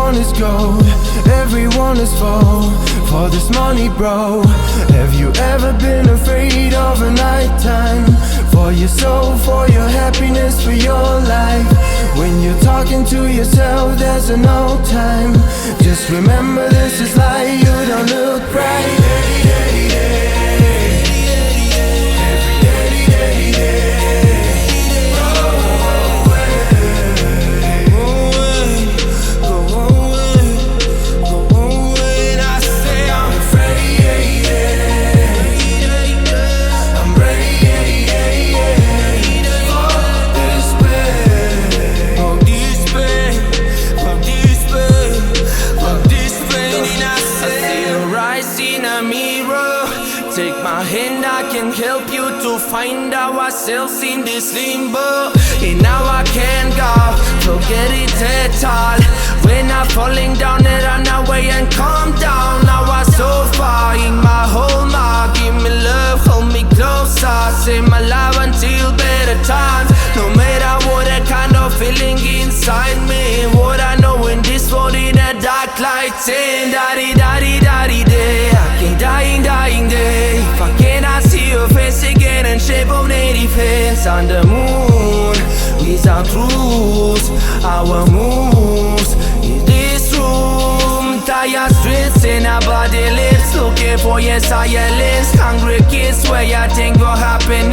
Everyone is gold, everyone is for this money, bro. Have you ever been afraid of a nighttime? For your soul, for your happiness, for your life. When you're talking to yourself, there's no time. Just remember this is life, you don't look right. Take my hand, I can help you to find ourselves in this limbo. And now I can't go, forget it at all. When I'm falling down, I run away and calm down. Now I'm so far in my home, give me love, hold me closer. Save my life until better times. No matter what that kind of feeling inside me, what I know in this world in a dark light, saying daddy-daddy-daddy-day. I can't dying day. If I cannot see your face again and shape of native hands on the moon, these are truths, our moves in this room. Tired streets in our body lips, looking for yes silence. Hungry kids, where you think will happen